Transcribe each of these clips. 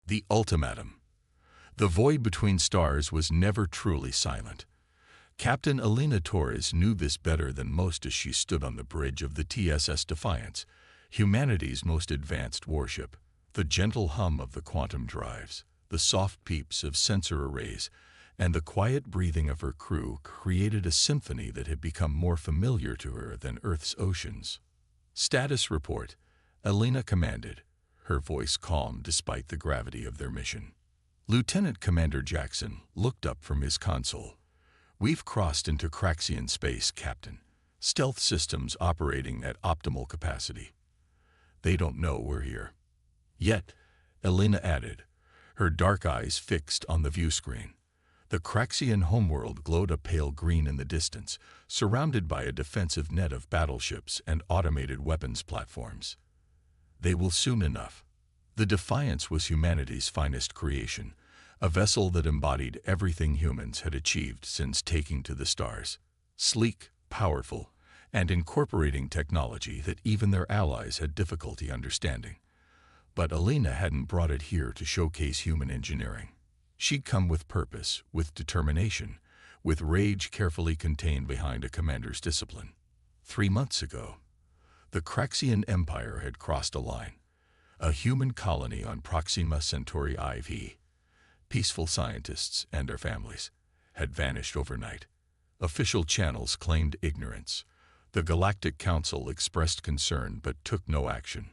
The ultimatum. The void between stars was never truly silent. Captain Elena Torres knew this better than most as she stood on the bridge of the TSS Defiance, humanity's most advanced warship. The gentle hum of the quantum drives, the soft peeps of sensor arrays, and the quiet breathing of her crew created a symphony that had become more familiar to her than Earth's oceans. Status report, Elena commanded, her voice calm despite the gravity of their mission. Lieutenant Commander Jackson looked up from his console. We've crossed into Craxian space, Captain. Stealth systems operating at optimal capacity. They don't know we're here. Yet, Elena added, her dark eyes fixed on the view screen. The Craxian homeworld glowed a pale green in the distance, surrounded by a defensive net of battleships and automated weapons platforms. They will soon enough. The Defiance was humanity's finest creation, a vessel that embodied everything humans had achieved since taking to the stars. Sleek, powerful, and incorporating technology that even their allies had difficulty understanding. But Elena hadn't brought it here to showcase human engineering. She'd come with purpose, with determination, with rage carefully contained behind a commander's discipline. 3 months ago, the Craxian Empire had crossed a line. A human colony on Proxima Centauri IV. Peaceful scientists and their families had vanished overnight. Official channels claimed ignorance. The Galactic Council expressed concern but took no action.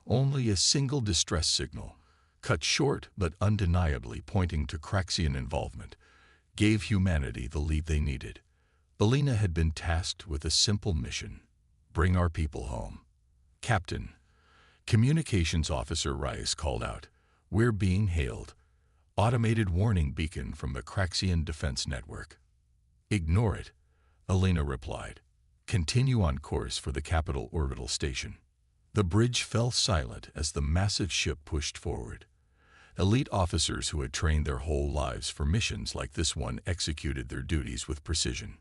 Only a single distress signal, cut short but undeniably pointing to Craxian involvement, gave humanity the lead they needed. Elena had been tasked with a simple mission: bring our people home. Captain, Communications Officer Rice called out, "We're being hailed." Automated warning beacon from the Craxian Defense Network. "Ignore it," Elena replied. "Continue on course for the capital orbital station." The bridge fell silent as the massive ship pushed forward. Elite officers who had trained their whole lives for missions like this one executed their duties with precision.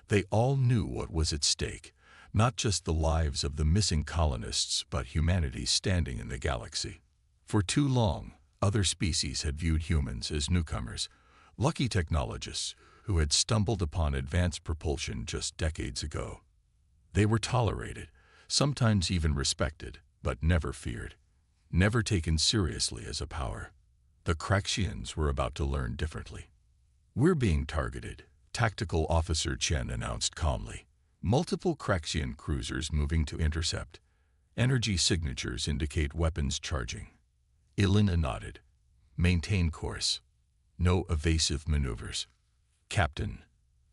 They all knew what was at stake, not just the lives of the missing colonists but humanity's standing in the galaxy. For too long, other species had viewed humans as newcomers, lucky technologists who had stumbled upon advanced propulsion just decades ago. They were tolerated, sometimes even respected, but never feared, never taken seriously as a power. The Craxians were about to learn differently. "We're being targeted," Tactical Officer Chen announced calmly. "Multiple Craxian cruisers moving to intercept. Energy signatures indicate weapons charging." Elena nodded. "Maintain course. No evasive maneuvers." "Captain,"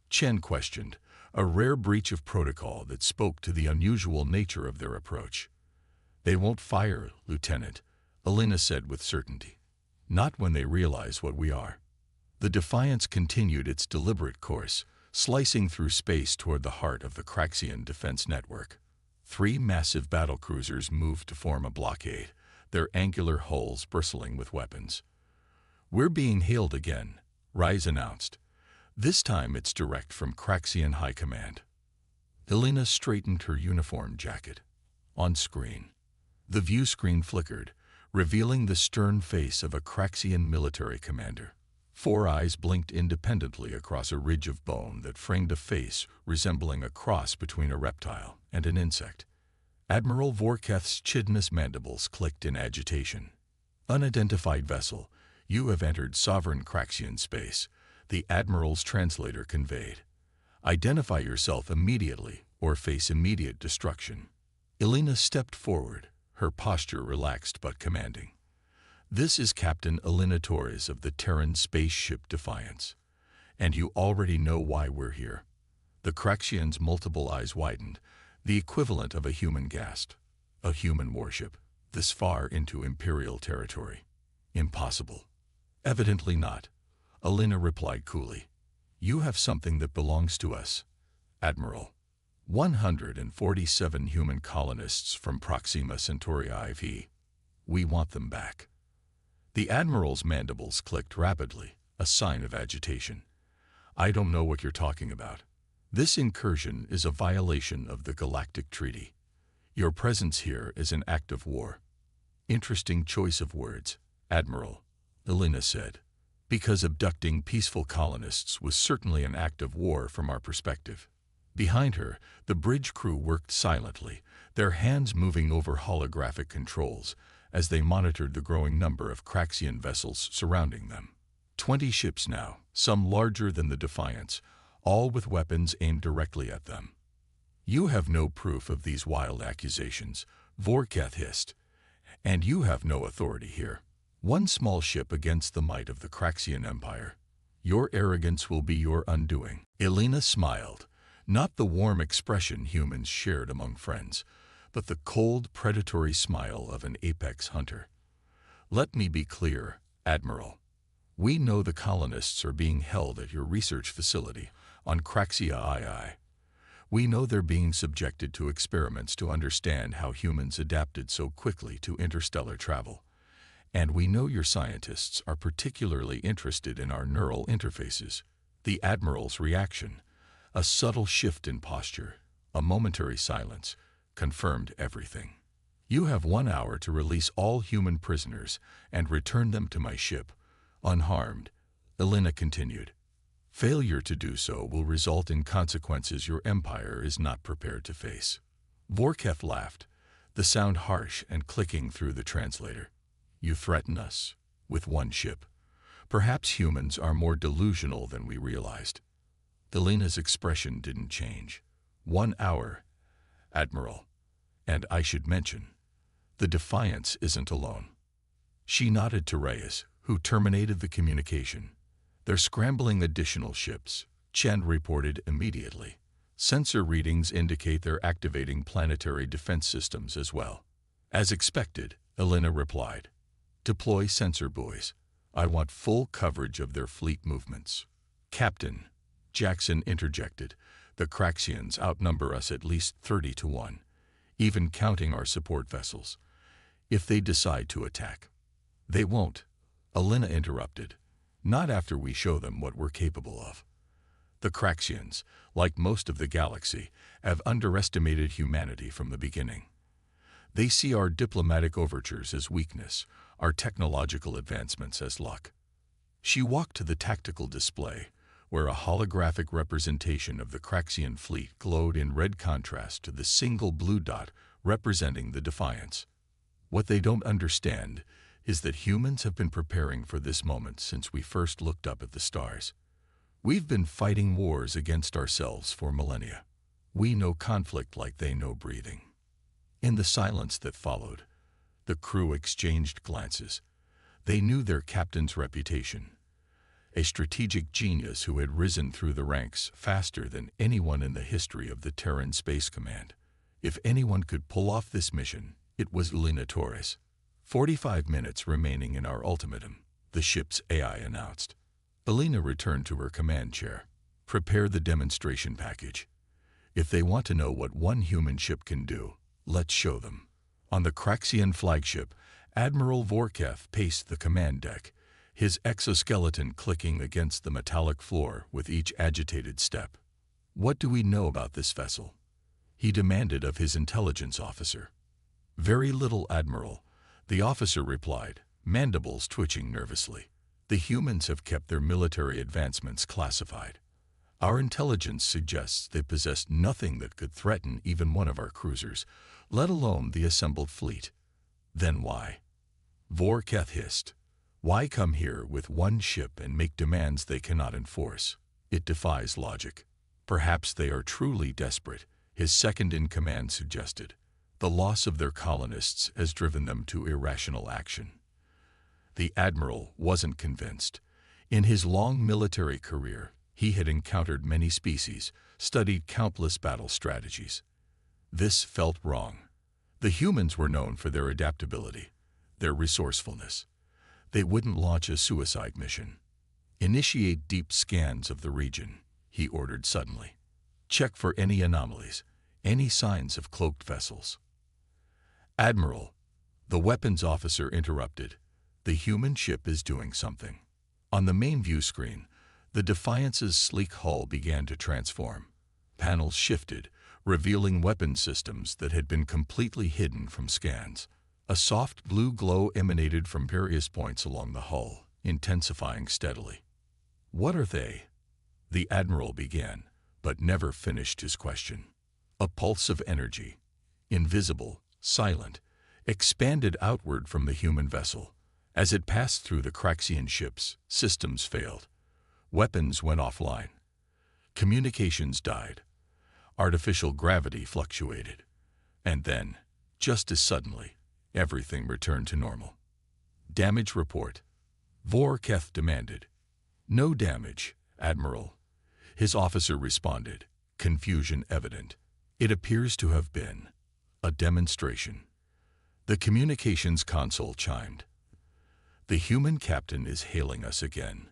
Chen questioned, a rare breach of protocol that spoke to the unusual nature of their approach. "They won't fire, Lieutenant," Elena said with certainty. "Not when they realize what we are." The Defiance continued its deliberate course, slicing through space toward the heart of the Craxian Defense Network. 3 massive battlecruisers moved to form a blockade, their angular hulls bristling with weapons. "We're being hailed again," Rise announced. "This time it's direct from Craxian High Command." Elena straightened her uniform jacket. On screen, the view screen flickered, revealing the stern face of a Craxian military commander. 4 eyes blinked independently across a ridge of bone that framed a face resembling a cross between a reptile and an insect. Admiral Vorketh's chitinous mandibles clicked in agitation. "Unidentified vessel, you have entered sovereign Craxian space," the Admiral's translator conveyed. "Identify yourself immediately or face immediate destruction." Elena stepped forward, her posture relaxed but commanding. "This is Captain Elena Torres of the Terran spaceship Defiance. And you already know why we're here." The Craxian's multiple eyes widened, the equivalent of a human gasped. "A human warship, this far into Imperial territory. Impossible." "Evidently not," Elena replied coolly. "You have something that belongs to us, Admiral. 147 human colonists from Proxima Centauri IV. We want them back." The Admiral's mandibles clicked rapidly, a sign of agitation. "I don't know what you're talking about. This incursion is a violation of the Galactic Treaty. Your presence here is an act of war." "Interesting choice of words," Admiral, Elena said, because abducting peaceful colonists was certainly an act of war from our perspective. Behind her, the bridge crew worked silently, their hands moving over holographic controls as they monitored the growing number of Craxian vessels surrounding them. 20 ships now, some larger than the Defiance, all with weapons aimed directly at them. You have no proof of these wild accusations, Vorketh hissed, and you have no authority here. One small ship against the might of the Craxian Empire. Your arrogance will be your undoing. Elena smiled, not the warm expression humans shared among friends, but the cold, predatory smile of an apex hunter. Let me be clear, Admiral. We know the colonists are being held at your research facility on Craxia II. We know they're being subjected to experiments to understand how humans adapted so quickly to interstellar travel. And we know your scientists are particularly interested in our neural interfaces. The Admiral's reaction, a subtle shift in posture, a momentary silence, confirmed everything. You have 1 hour to release all human prisoners and return them to my ship, unharmed, Elena continued. Failure to do so will result in consequences your empire is not prepared to face. Vorketh laughed, the sound harsh and clicking through the translator. You threaten us with 1 ship. Perhaps humans are more delusional than we realized. Elena's expression didn't change. 1 hour, Admiral. And I should mention, the Defiance isn't alone. She nodded to Reyes, who terminated the communication. They're scrambling additional ships, Chen reported immediately. Sensor readings indicate they're activating planetary defense systems as well. As expected, Elena replied. Deploy sensor buoys. I want full coverage of their fleet movements. Captain, Jackson interjected, the Craxians outnumber us at least 30 to 1, even counting our support vessels. If they decide to attack. They won't, Elena interrupted. Not after we show them what we're capable of. The Craxians, like most of the galaxy, have underestimated humanity from the beginning. They see our diplomatic overtures as weakness, our technological advancements as luck. She walked to the tactical display, where a holographic representation of the Craxian fleet glowed in red contrast to the single blue dot representing the Defiance. What they don't understand is that humans have been preparing for this moment since we first looked up at the stars. We've been fighting wars against ourselves for millennia. We know conflict like they know breathing. In the silence that followed, the crew exchanged glances. They knew their captain's reputation, a strategic genius who had risen through the ranks faster than anyone in the history of the Terran Space Command. If anyone could pull off this mission, it was Elena Torres. 45 minutes remaining in our ultimatum, the ship's AI announced. Elena returned to her command chair. Prepare the demonstration package. If they want to know what 1 human ship can do, let's show them. On the Craxian flagship, Admiral Vorketh paced the command deck, his exoskeleton clicking against the metallic floor with each agitated step. What do we know about this vessel? He demanded of his intelligence officer. Very little, Admiral. The officer replied, mandibles twitching nervously. The humans have kept their military advancements classified. Our intelligence suggests they possess nothing that could threaten even one of our cruisers, let alone the assembled fleet. Then why? Vorketh hissed. Why come here with 1 ship and make demands they cannot enforce? It defies logic. Perhaps they are truly desperate, his second-in-command suggested. The loss of their colonists has driven them to irrational action. The Admiral wasn't convinced. In his long military career, he had encountered many species, studied countless battle strategies. This felt wrong. The humans were known for their adaptability, their resourcefulness. They wouldn't launch a suicide mission. Initiate deep scans of the region, he ordered suddenly. Check for any anomalies, any signs of cloaked vessels. Admiral, the weapons officer interrupted. The human ship is doing something. On the main view screen, the Defiance's sleek hull began to transform. Panels shifted, revealing weapon systems that had been completely hidden from scans. A soft blue glow emanated from various points along the hull, intensifying steadily. "What are they?" the Admiral began, but never finished his question. A pulse of energy, invisible, silent, expanded outward from the human vessel. As it passed through the Craxian ships, systems failed. Weapons went offline. Communications died. Artificial gravity fluctuated. And then, just as suddenly, everything returned to normal. "Damage report," Vorketh demanded. "No damage, Admiral," his officer responded, confusion evident. "It appears to have been a demonstration." The communications console chimed. "The human captain is hailing us again."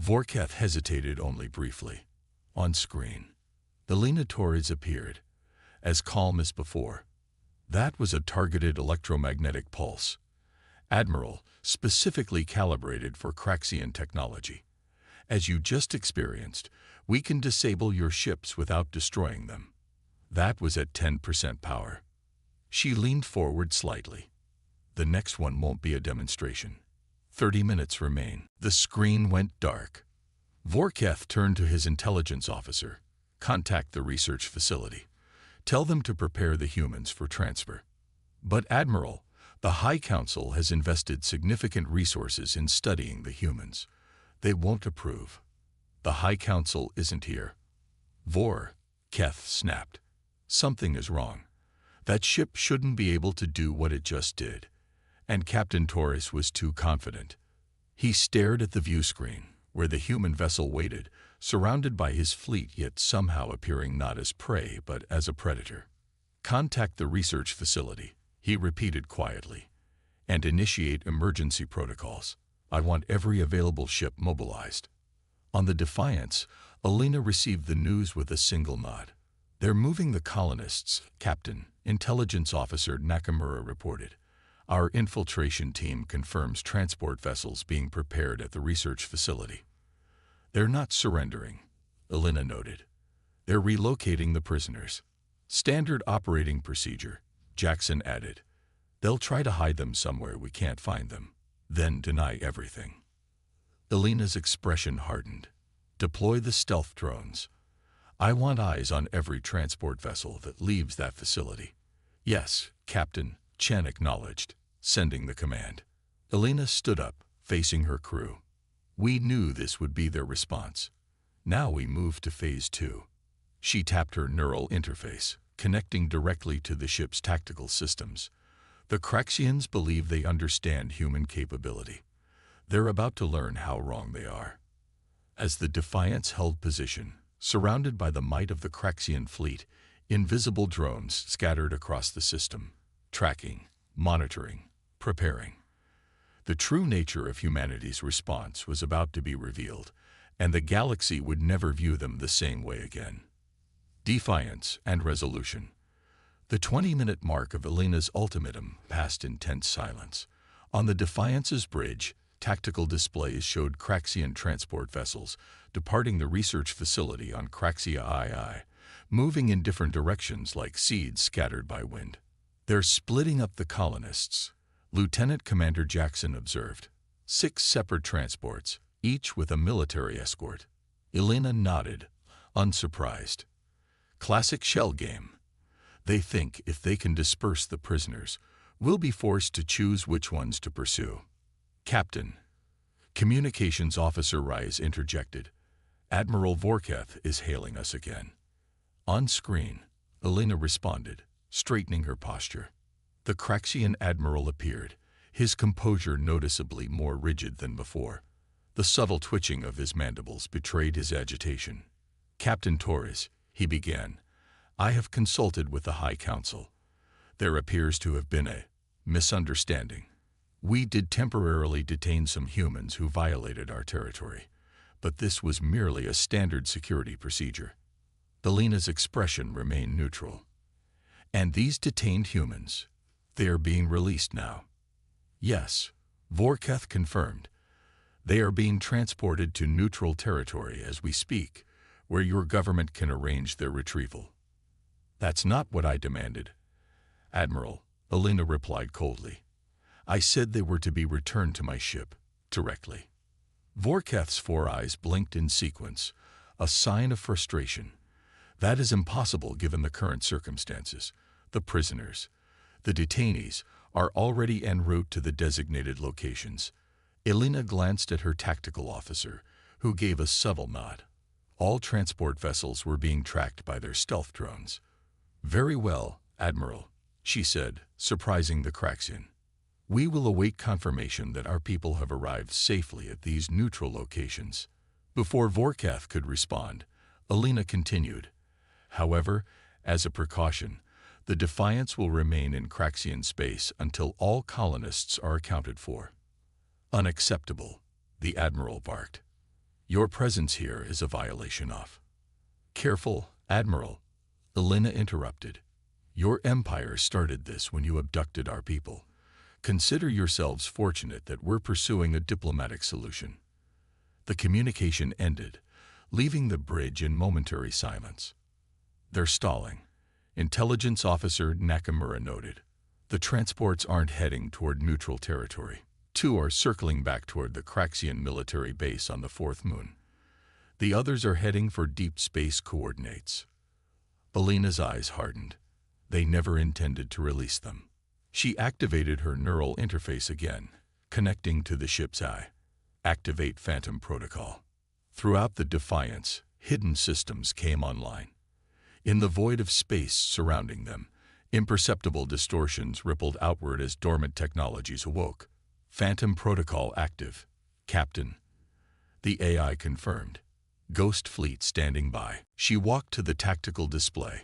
Vorketh hesitated only briefly. On screen, Elena Torres appeared, as calm as before. That was a targeted electromagnetic pulse. "Admiral, specifically calibrated for Craxian technology. As you just experienced, we can disable your ships without destroying them." That was at 10% power. She leaned forward slightly. "The next one won't be a demonstration. 30 minutes remain." The screen went dark. Vorketh turned to his intelligence officer. "Contact the research facility. Tell them to prepare the humans for transfer." "But Admiral, the High Council has invested significant resources in studying the humans. They won't approve." "The High Council isn't here." Vorketh snapped. "Something is wrong. That ship shouldn't be able to do what it just did." And Captain Torres was too confident. He stared at the view screen, where the human vessel waited, surrounded by his fleet, yet somehow appearing not as prey but as a predator. "Contact the research facility," he repeated quietly, "and initiate emergency protocols. I want every available ship mobilized." On the Defiance, Elena received the news with a single nod. "They're moving the colonists, Captain," Intelligence Officer Nakamura reported. "Our infiltration team confirms transport vessels being prepared at the research facility." "They're not surrendering," Elena noted. "They're relocating the prisoners." "Standard operating procedure," Jackson added. "They'll try to hide them somewhere we can't find them, then deny everything." Elena's expression hardened. "Deploy the stealth drones. I want eyes on every transport vessel that leaves that facility." "Yes, Captain," Chen acknowledged, sending the command. Elena stood up, facing her crew. "We knew this would be their response. Now we move to Phase 2. She tapped her neural interface, connecting directly to the ship's tactical systems. "The Craxians believe they understand human capability. They're about to learn how wrong they are." As the Defiance held position, surrounded by the might of the Craxian fleet, invisible drones scattered across the system, tracking, monitoring, preparing. The true nature of humanity's response was about to be revealed, and the galaxy would never view them the same way again. Defiance and resolution. The 20-minute mark of Elena's ultimatum passed in tense silence. On the Defiance's bridge, tactical displays showed Craxian transport vessels departing the research facility on Craxia II, moving in different directions like seeds scattered by wind. "They're splitting up the colonists," Lieutenant Commander Jackson observed. 6 separate transports, each with a military escort. Elena nodded, unsurprised. "Classic shell game. They think if they can disperse the prisoners, we'll be forced to choose which ones to pursue." "Captain," Communications Officer Rice interjected, "Admiral Vorketh is hailing us again." On screen, Elena responded, straightening her posture. The Craxian Admiral appeared, his composure noticeably more rigid than before. The subtle twitching of his mandibles betrayed his agitation. "Captain Torres," he began, "I have consulted with the High Council. There appears to have been a misunderstanding. We did temporarily detain some humans who violated our territory, but this was merely a standard security procedure." Elena's expression remained neutral. "And these detained humans, they are being released now?" "Yes," Vorketh confirmed. "They are being transported to neutral territory as we speak, where your government can arrange their retrieval." "That's not what I demanded." "Admiral," Alina replied coldly. I said they were to be returned to my ship, directly. Vorkath's 4 eyes blinked in sequence, a sign of frustration. That is impossible given the current circumstances. The prisoners, the detainees, are already en route to the designated locations. Alina glanced at her tactical officer, who gave a subtle nod. All transport vessels were being tracked by their stealth drones. Very well, Admiral, she said, surprising the Craxian. We will await confirmation that our people have arrived safely at these neutral locations. Before Vorkath could respond, Alina continued. However, as a precaution, the Defiance will remain in Craxian space until all colonists are accounted for. Unacceptable, the Admiral barked. Your presence here is a violation of. Careful, Admiral, Alina interrupted. Your empire started this when you abducted our people. Consider yourselves fortunate that we're pursuing a diplomatic solution. The communication ended, leaving the bridge in momentary silence. They're stalling, Intelligence Officer Nakamura noted. The transports aren't heading toward neutral territory. 2 are circling back toward the Craxian military base on the 4th moon. The others are heading for deep space coordinates. Alina's eyes hardened. They never intended to release them. She activated her neural interface again, connecting to the ship's eye. Activate Phantom Protocol. Throughout the Defiance, hidden systems came online. In the void of space surrounding them, imperceptible distortions rippled outward as dormant technologies awoke. Phantom Protocol active. Captain. The AI confirmed. Ghost Fleet standing by. She walked to the tactical display.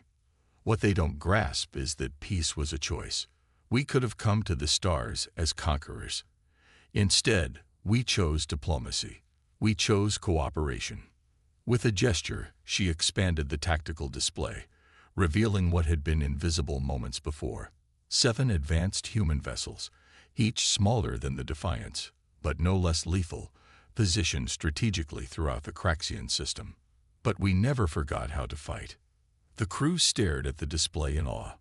What they don't grasp is that peace was a choice. We could have come to the stars as conquerors. Instead, we chose diplomacy. We chose cooperation. With a gesture, she expanded the tactical display, revealing what had been invisible moments before. 7 advanced human vessels, each smaller than the Defiance, but no less lethal, positioned strategically throughout the Craxian system. But we never forgot how to fight. The crew stared at the display in awe.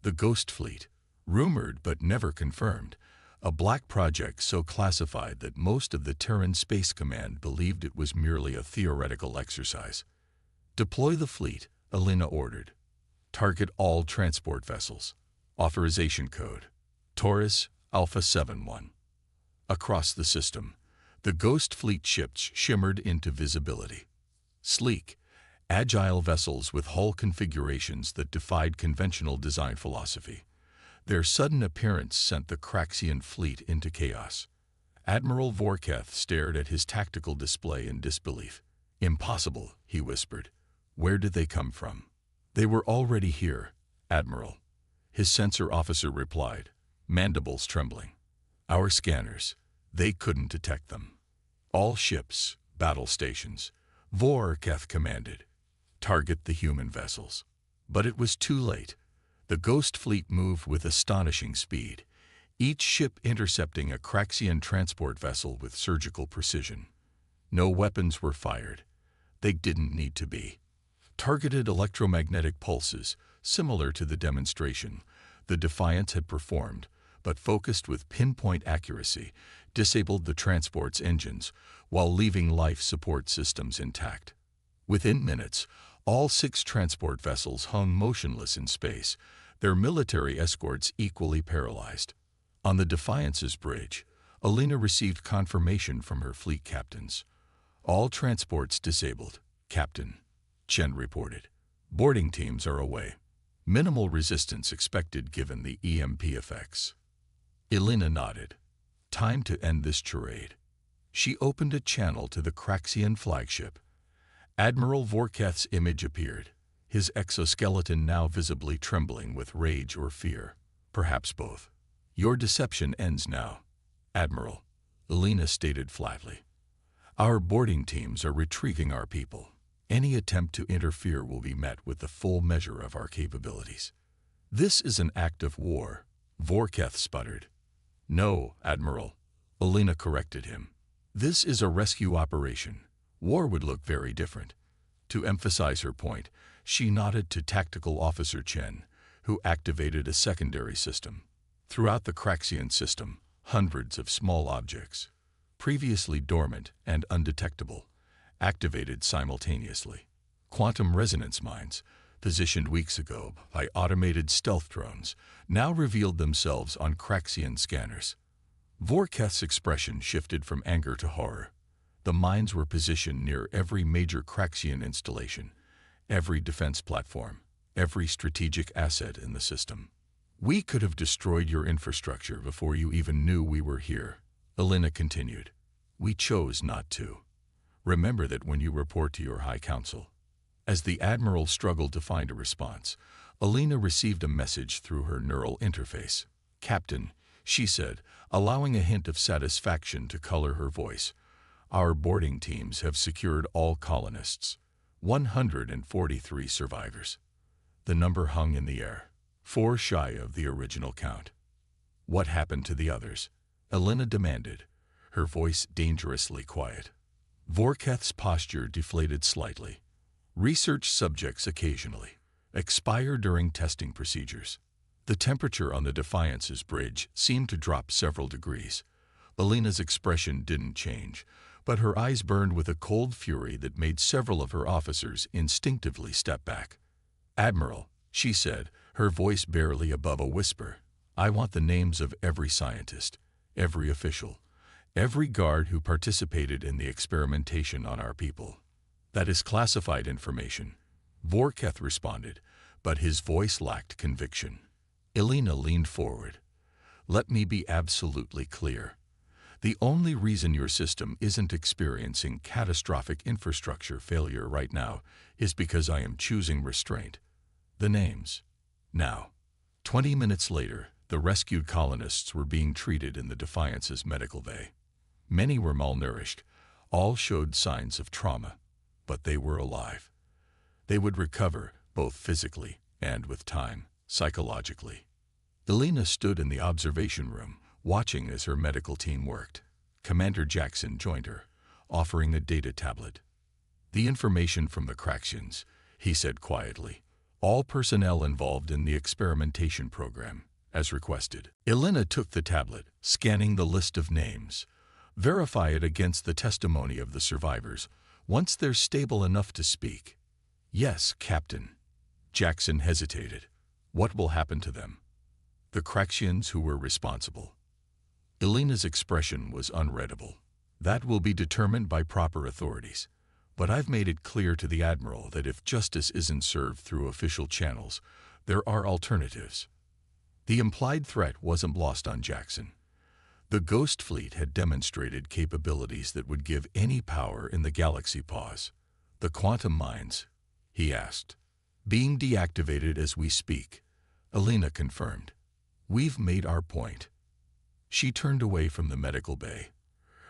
The Ghost Fleet, rumored but never confirmed, a black project so classified that most of the Terran Space Command believed it was merely a theoretical exercise. Deploy the fleet, Alina ordered. Target all transport vessels. Authorization code. Taurus Alpha 71. Across the system, the Ghost Fleet ships shimmered into visibility. Sleek, agile vessels with hull configurations that defied conventional design philosophy. Their sudden appearance sent the Craxian fleet into chaos. Admiral Vorkath stared at his tactical display in disbelief. Impossible, he whispered. Where did they come from? They were already here, Admiral. His sensor officer replied, mandibles trembling. Our scanners, they couldn't detect them. All ships, battle stations, Vorkath commanded. Target the human vessels. But it was too late. The Ghost Fleet moved with astonishing speed, each ship intercepting a Craxian transport vessel with surgical precision. No weapons were fired. They didn't need to be. Targeted electromagnetic pulses, similar to the demonstration the Defiance had performed, but focused with pinpoint accuracy, disabled the transport's engines while leaving life support systems intact. Within minutes, all 6 transport vessels hung motionless in space, their military escorts equally paralyzed. On the Defiance's bridge, Alina received confirmation from her fleet captains. All transports disabled, Captain, Chen reported. Boarding teams are away. Minimal resistance expected given the EMP effects. Alina nodded. Time to end this charade. She opened a channel to the Craxian flagship. Admiral Vorkath's image appeared, his exoskeleton now visibly trembling with rage or fear, perhaps both. Your deception ends now, Admiral, Alina stated flatly. Our boarding teams are retrieving our people. Any attempt to interfere will be met with the full measure of our capabilities. This is an act of war, Vorkath sputtered. No, Admiral, Alina corrected him. This is a rescue operation. War would look very different. To emphasize her point, she nodded to Tactical Officer Chen, who activated a secondary system. Throughout the Craxian system, hundreds of small objects, previously dormant and undetectable, activated simultaneously. Quantum resonance mines, positioned weeks ago by automated stealth drones, now revealed themselves on Craxian scanners. Vorketh's expression shifted from anger to horror. The mines were positioned near every major Craxian installation, every defense platform, every strategic asset in the system. "We could have destroyed your infrastructure before you even knew we were here," Elena continued. "We chose not to. Remember that when you report to your High Council." As the Admiral struggled to find a response, Elena received a message through her neural interface. "Captain," she said, allowing a hint of satisfaction to color her voice, "our boarding teams have secured all colonists. 143 survivors." The number hung in the air, 4 shy of the original count. "What happened to the others?" Elena demanded, her voice dangerously quiet. Vorketh's posture deflated slightly. "Research subjects occasionally. Expire during testing procedures." The temperature on the Defiance's bridge seemed to drop several degrees. Elena's expression didn't change, but her eyes burned with a cold fury that made several of her officers instinctively step back. "Admiral," she said, her voice barely above a whisper, "I want the names of every scientist, every official, every guard who participated in the experimentation on our people." "That is classified information," Vorketh responded, but his voice lacked conviction. Elena leaned forward. "Let me be absolutely clear. The only reason your system isn't experiencing catastrophic infrastructure failure right now is because I am choosing restraint. The names." Now, 20 minutes later, the rescued colonists were being treated in the Defiance's medical bay. Many were malnourished, all showed signs of trauma, but they were alive. They would recover, both physically and, with time, psychologically. Elena stood in the observation room, watching as her medical team worked. Commander Jackson joined her, offering a data tablet. "The information from the Craxians," he said quietly. "All personnel involved in the experimentation program, as requested." Elena took the tablet, scanning the list of names. "Verify it against the testimony of the survivors, once they're stable enough to speak." "Yes, Captain." Jackson hesitated. "What will happen to them?" "The Craxians who were responsible." Elena's expression was unreadable. "That will be determined by proper authorities. But I've made it clear to the Admiral that if justice isn't served through official channels, there are alternatives." The implied threat wasn't lost on Jackson. The Ghost Fleet had demonstrated capabilities that would give any power in the galaxy pause. "The quantum mines?" he asked. "Being deactivated as we speak," Elena confirmed. "We've made our point." She turned away from the medical bay,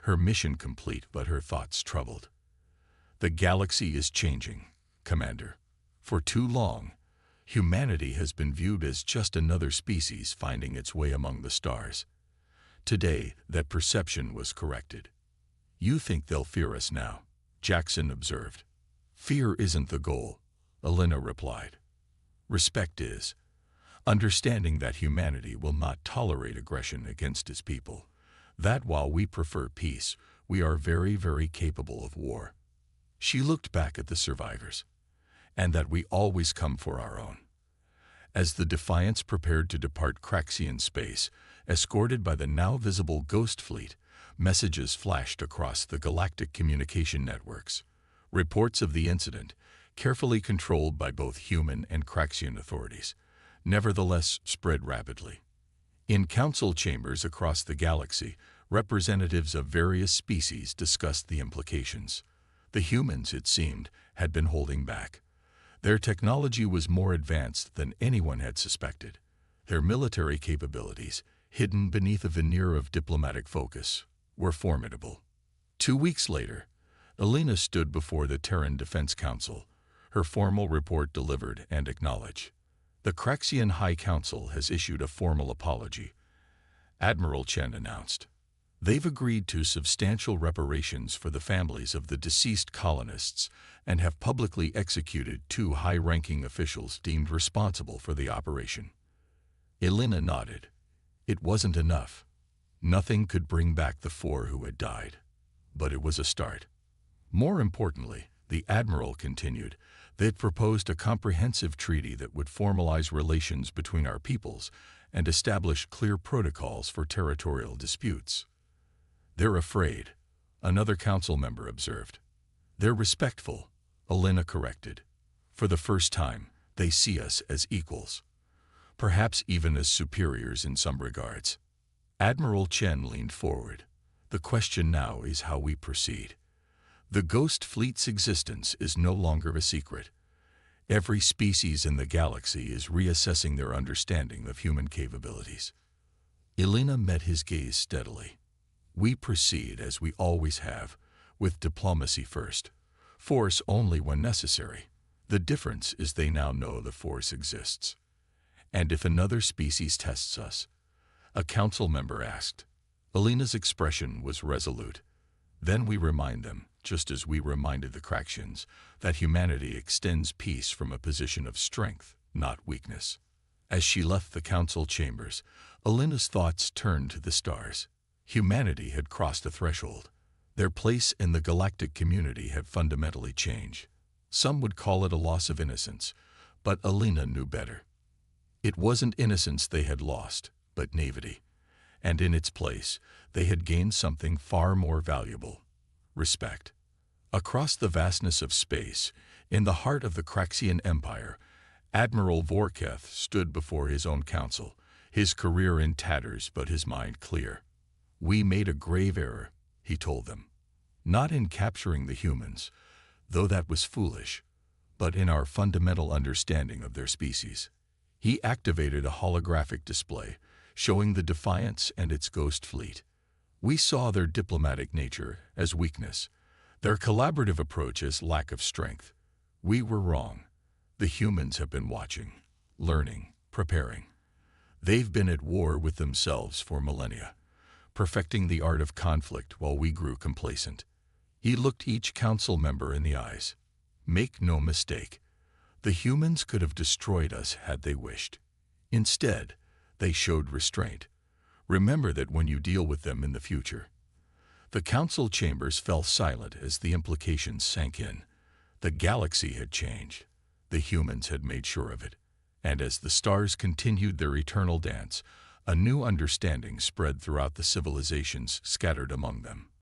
her mission complete but her thoughts troubled. "The galaxy is changing, Commander. For too long, humanity has been viewed as just another species finding its way among the stars. Today, that perception was corrected." "You think they'll fear us now?" Jackson observed. "Fear isn't the goal," Elena replied. "Respect is. Understanding that humanity will not tolerate aggression against its people. That while we prefer peace, we are very, very capable of war." She looked back at the survivors. "And that we always come for our own." As the Defiance prepared to depart Craxian space, escorted by the now visible Ghost Fleet, messages flashed across the galactic communication networks. Reports of the incident, carefully controlled by both human and Craxian authorities, nevertheless spread rapidly. In council chambers across the galaxy, representatives of various species discussed the implications. The humans, it seemed, had been holding back. Their technology was more advanced than anyone had suspected. Their military capabilities, hidden beneath a veneer of diplomatic focus, were formidable. 2 weeks later, Elena stood before the Terran Defense Council, her formal report delivered and acknowledged. "The Craxian High Council has issued a formal apology," Admiral Chen announced. "They've agreed to substantial reparations for the families of the deceased colonists and have publicly executed 2 high-ranking officials deemed responsible for the operation." Elena nodded. It wasn't enough. Nothing could bring back the four who had died. But it was a start. More importantly, the Admiral continued, they'd proposed a comprehensive treaty that would formalize relations between our peoples and establish clear protocols for territorial disputes. They're afraid, another council member observed. They're respectful, Alina corrected. For the first time, they see us as equals. Perhaps even as superiors in some regards. Admiral Chen leaned forward. The question now is how we proceed. The Ghost Fleet's existence is no longer a secret. Every species in the galaxy is reassessing their understanding of human capabilities. Alina met his gaze steadily. We proceed as we always have, with diplomacy first, force only when necessary. The difference is they now know the force exists. And if another species tests us, a council member asked. Alina's expression was resolute. Then we remind them, just as we reminded the Craxians, that humanity extends peace from a position of strength, not weakness. As she left the council chambers, Alina's thoughts turned to the stars. Humanity had crossed a threshold. Their place in the galactic community had fundamentally changed. Some would call it a loss of innocence, but Alina knew better. It wasn't innocence they had lost, but naivety. And in its place, they had gained something far more valuable: respect. Across the vastness of space, in the heart of the Craxian Empire, Admiral Vorketh stood before his own council, his career in tatters but his mind clear. We made a grave error, he told them. Not in capturing the humans, though that was foolish, but in our fundamental understanding of their species. He activated a holographic display, showing the Defiance and its Ghost Fleet. We saw their diplomatic nature as weakness, their collaborative approach as lack of strength. We were wrong. The humans have been watching, learning, preparing. They've been at war with themselves for millennia, perfecting the art of conflict while we grew complacent. He looked each council member in the eyes. Make no mistake, the humans could have destroyed us had they wished. Instead, they showed restraint. Remember that when you deal with them in the future. The council chambers fell silent as the implications sank in. The galaxy had changed. The humans had made sure of it. And as the stars continued their eternal dance, a new understanding spread throughout the civilizations scattered among them.